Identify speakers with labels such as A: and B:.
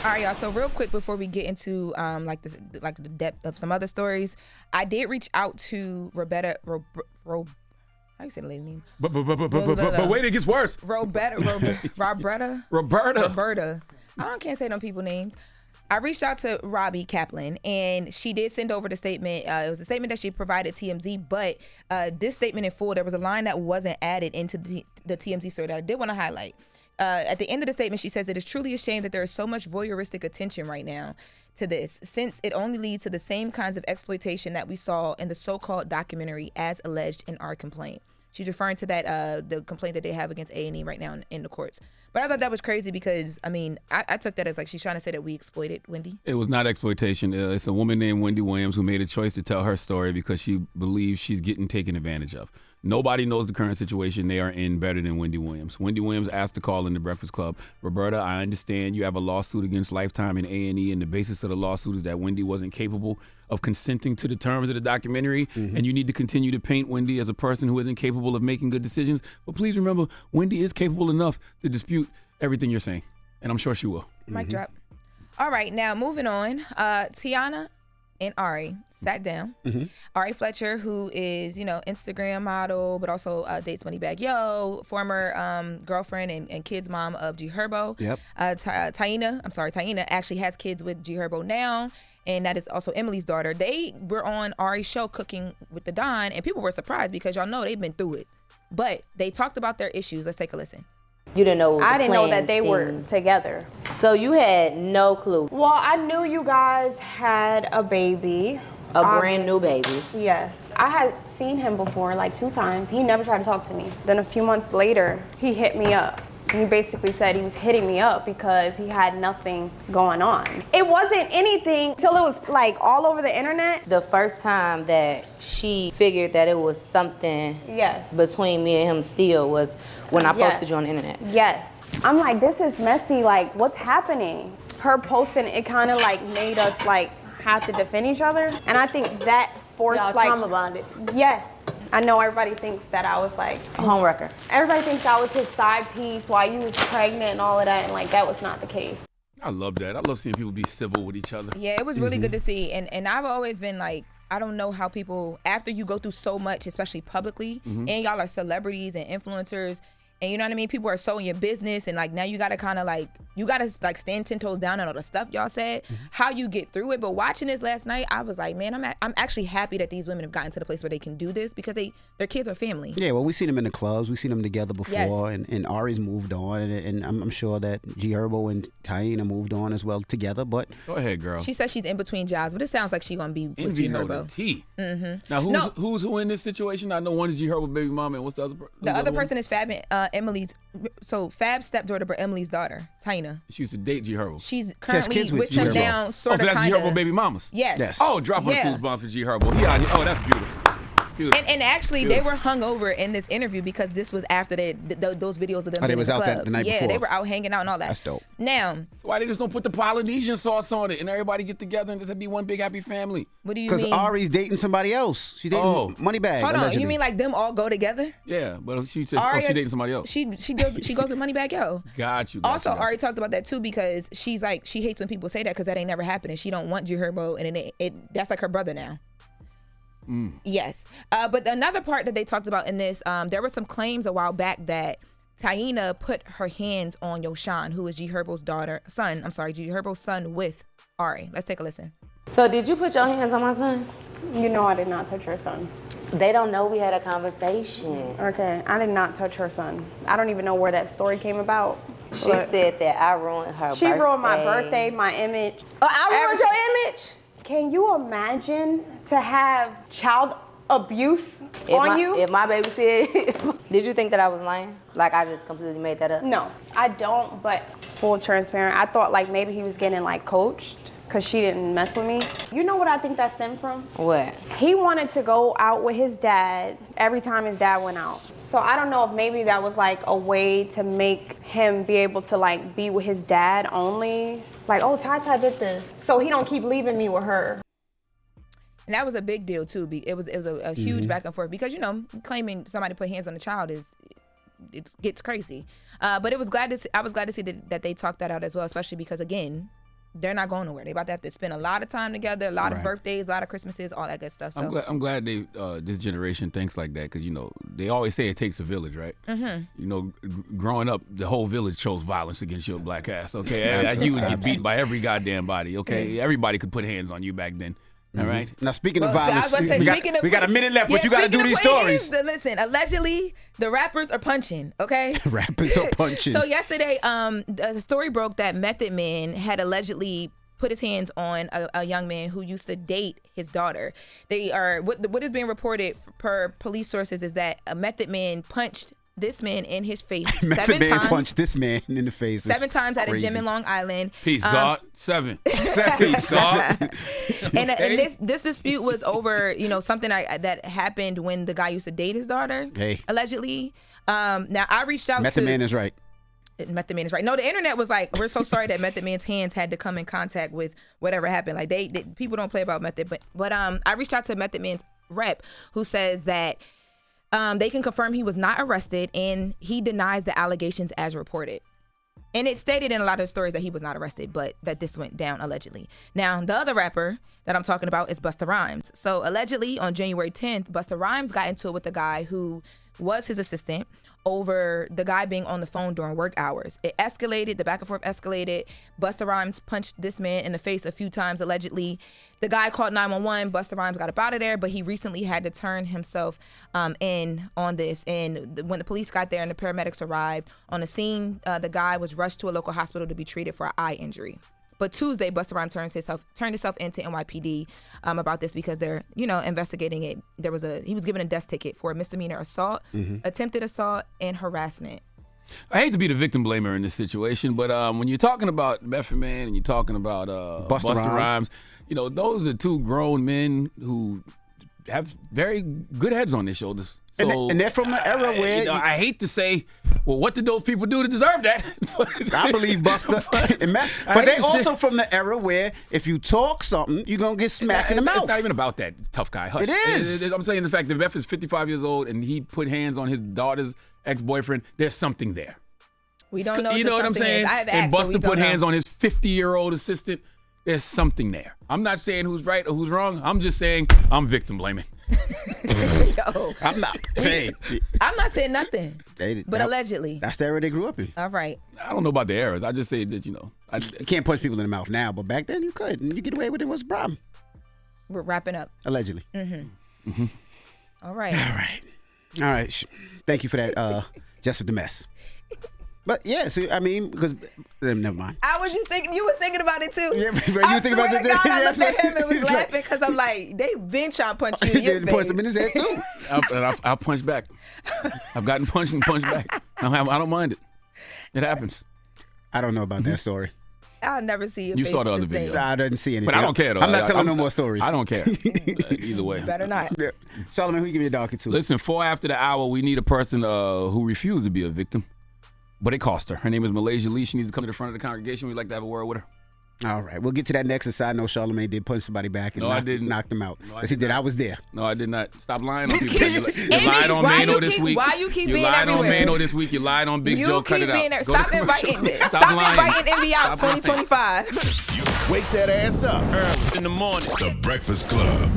A: All right, y'all. So real quick before we get into the depth of some other stories, I did reach out to Roberta. How you say the lady name?
B: But wait, it gets worse.
A: Roberta. I can't say them people names. I reached out to Robbie Kaplan, and she did send over the statement. It was a statement that she provided TMZ, but this statement in full, there was a line that wasn't added into the TMZ story that I did want to highlight. At the end of the statement, she says, "It is truly a shame that there is so much voyeuristic attention right now to this, since it only leads to the same kinds of exploitation that we saw in the so-called documentary as alleged in our complaint." She's referring to that the complaint that they have against A&E right now in the courts. But I thought that was crazy because, I mean, I took that as like she's trying to say that we exploited Wendy.
B: It was not exploitation. It's a woman named Wendy Williams who made a choice to tell her story because she believes she's getting taken advantage of. Nobody knows the current situation they are in better than Wendy Williams. Wendy Williams asked to call in the Breakfast Club. Roberta, I understand you have a lawsuit against Lifetime and A&E, and the basis of the lawsuit is that Wendy wasn't capable of consenting to the terms of the documentary, and you need to continue to paint Wendy as a person who isn't capable of making good decisions. But please remember, Wendy is capable enough to dispute everything you're saying, and I'm sure she will.
A: Mic drop. All right, now moving on. Tiana and Ari sat down. Ari Fletcher, who is, Instagram model, but also dates Moneybagg Yo, former girlfriend and kids mom of G Herbo.
C: Yep.
A: Taina actually has kids with G Herbo now, and that is also Emily's daughter. They were on Ari's show Cooking with the Don, and people were surprised because y'all know they've been through it. But they talked about their issues. Let's take a listen.
D: You didn't know it was
E: I
D: a
E: didn't know
D: planned
E: that they
D: thing.
E: were together.
D: So you had no clue.
E: Well, I knew you guys had a baby.
D: A brand new baby.
E: Yes. I had seen him before, like 2 times. He never tried to talk to me. Then a few months later, he hit me up. He basically said he was hitting me up because he had nothing going on. It wasn't anything till it was like all over the internet.
D: The first time that she figured that it was something
E: Yes.
D: between me and him still was when I posted you on the internet.
E: Yes. I'm like, this is messy. Like, what's happening? Her posting, it kind of like made us like have to defend each other. And I think that forced
D: Y'all
E: like
D: trauma bonded.
E: Yes. I know everybody thinks that I was like
D: A homewrecker.
E: everybody thinks I was his side piece while you was pregnant and all of that, and like that was not the case.
B: I love that. I love seeing people be civil with each other.
A: Yeah, it was really good to see. And I've always been like, I don't know how people, after you go through so much, especially publicly, and y'all are celebrities and influencers, and you know what I mean? People are so in your business, and like now you gotta kind of like, you gotta like stand 10 toes down on all the stuff y'all said, how you get through it. But watching this last night, I was like, man, I'm actually happy that these women have gotten to the place where they can do this because their kids are family.
C: Yeah, well, we've seen them in the clubs. We've seen them together before,
A: Yes.
C: and Ari's moved on, and I'm sure that G Herbo and Taina moved on as well together. But
B: Go ahead, girl.
A: She says she's in between jobs, but it sounds like she's gonna be with
B: Envy
A: G
B: know the
A: Herbo.
B: tea. Now, who's who in this situation? I know one is G Herbo baby mama, and what's the other?
A: The other person is Fab, Emily's. So Fab's stepdaughter, but Emily's daughter, Taina.
B: She used to date G Herbo.
A: She's currently
C: kids with
A: with
C: G
A: him
C: Herbo.
A: now,
B: So
A: sort of,
B: that's G
A: kind
B: Herbo
A: of.
B: baby mamas.
A: Yes.
C: Yes.
B: Oh, drop on
A: Yeah.
B: the bomb for G Herbo. He out here. Oh, that's beautiful. Beautiful.
A: And actually,
B: Beautiful.
A: they were hung over in this interview because this was after those videos of them.
C: they
A: being
C: was
A: in the
C: out
A: club.
C: the night
A: Yeah,
C: before.
A: they were out hanging out and all that.
C: That's dope.
A: Now,
B: Why they just don't put the Polynesian sauce on it and everybody get together and just be one big happy family?
A: what do you
C: because
A: mean?
C: Ari's dating somebody else. She's dating Moneybagg.
A: Hold on,
C: allegedly.
A: you mean like them all go together?
B: Yeah, but she says
A: Ari-
B: she dating somebody else.
A: She goes with Moneybagg Yo.
B: Got you.
A: Also, Ari talked about that too because she's like, she hates when people say that because that ain't never happened and she don't want G Herbo, and then that's like her brother now. Yes. But another part that they talked about in this, there were some claims a while back that Taina put her hands on Yoshan, who is G Herbo's G Herbo's son with Ari. Let's take a listen.
D: So did you put your hands on my son?
E: You know I did not touch her son.
D: They don't know we had a conversation.
E: Okay, I did not touch her son. I don't even know where that story came about.
D: She said that I ruined her
E: She
D: birthday.
E: ruined my birthday, my image.
D: Oh, I ruined
E: Everything.
D: your image?
E: Can you imagine to have child abuse on you?
D: If my baby said, did you think that I was lying? Like I just completely made that up?
E: No, I don't, but full transparent. I thought like maybe he was getting like coached because she didn't mess with me. You know what I think that stemmed from?
D: What?
E: He wanted to go out with his dad every time his dad went out. So I don't know if maybe that was like a way to make him be able to like be with his dad only. Like, oh, Tata did this. So he don't keep leaving me with her.
A: And that was a big deal too. It was a huge back and forth because, you know, claiming somebody put hands on a child it gets crazy. But I was glad to see that they talked that out as well, especially because, again, they're not going nowhere. They about to have to spend a lot of time together, a lot of birthdays, a lot of Christmases, all that good stuff. So
B: I'm glad they this generation thinks like that, because they always say it takes a village, right? Growing up, the whole village chose violence against your black ass. Okay, you would get beat by every goddamn body. Okay, everybody could put hands on you back then. All right.
C: Now, speaking of violence, we got a minute left, but you got to do these stories.
A: Listen, allegedly, the rappers are punching, okay?
C: Rappers are punching.
A: So yesterday, the story broke that Method Man had allegedly put his hands on a young man who used to date his daughter. They are what is being reported per police sources is that a Method Man punched this man in his face
C: Method Man punched this man in the face
A: 7 times at a gym in Long Island.
B: Peace, God. 7. Peace, God.
A: And this dispute was over, something that happened when the guy used to date his daughter, allegedly. Now, I reached out
C: Method Man is right.
A: Method Man is right. No, the internet was like, we're so sorry that Method Man's hands had to come in contact with whatever happened. Like, they people don't play about Method. But I reached out to Method Man's rep, who says that they can confirm he was not arrested, and he denies the allegations as reported. And it stated in a lot of stories that he was not arrested, but that this went down allegedly. Now, the other rapper that I'm talking about is Busta Rhymes. So allegedly on January 10th, Busta Rhymes got into it with the guy who was his assistant over the guy being on the phone during work hours. It escalated, the back and forth escalated. Busta Rhymes punched this man in the face a few times, allegedly. The guy called 911. Busta Rhymes got up out of there, but he recently had to turn himself in on this. And when the police got there and the paramedics arrived on the scene, the guy was rushed to a local hospital to be treated for an eye injury. But Tuesday, Busta Rhymes turned himself into NYPD about this because they're, investigating it. He was given a death ticket for a misdemeanor assault, attempted assault, and harassment.
B: I hate to be the victim blamer in this situation, but when you're talking about Method Man and you're talking about Busta Rhymes, those are two grown men who have very good heads on their shoulders. So,
C: and they're from the era where
B: I hate to say, well, what did those people do to deserve that?
C: I believe Busta. But they also from the era where if you talk something, you're going to get smacked in the mouth.
B: It's not even about that, tough guy. Hush.
C: It is.
B: I'm saying the fact that Meth is 55 years old and he put hands on his daughter's ex-boyfriend, there's something there.
A: We don't know
B: what I'm saying?
A: I have
B: and Busta put hands on his 50-year-old assistant. There's something there. I'm not saying who's right or who's wrong. I'm just saying I'm victim blaming.
A: Yo.
C: I'm not.
A: I'm not saying nothing. But allegedly.
C: That's the era they grew up in.
A: All right.
B: I don't know about the eras. I just say that, you
C: can't punch people in the mouth now, but back then you could. And you get away with it. What's the problem?
A: We're wrapping up.
C: Allegedly.
A: All right.
C: All right. Thank you for that, Jess With The Mess. But yeah, so I mean, because never mind.
A: I was just thinking, you was thinking about it too.
C: Yeah, you think about it.
A: God, I looked at him and was laughing because I'm like, they been trying to punch you in your face.
C: Punch him in his head too.
B: I'll punch back. I've gotten punched and punched back. I don't mind it. It happens.
C: I don't know about that story.
A: I'll never see your
B: You
A: face
B: saw the other
A: the same.
B: video.
C: I didn't see anything.
B: But I don't care though.
C: I'm not telling no more stories.
B: I don't care. Either way.
A: Better not.
C: Yeah. Charlamagne, who you give me a docket to?
B: Listen, 4 after the hour, we need a person who refused to be a victim. But it cost her. Her name is Malaysia Lee. She needs to come to the front of the congregation. We'd like to have a word with her.
C: All right. We'll get to that next. Aside, no, Charlamagne did punch somebody back and knocked them out.
B: No,
C: yes, he did. I was there.
B: No, I did not. Stop lying on people. You lied on Mano this week.
A: Why you keep
B: you
A: being
B: lied
A: everywhere?
B: on Mano this week. You lied on Big Joe. Cut it out.
A: Stop inviting Envy out 2025.
F: Wake that ass up early in the morning. The Breakfast Club.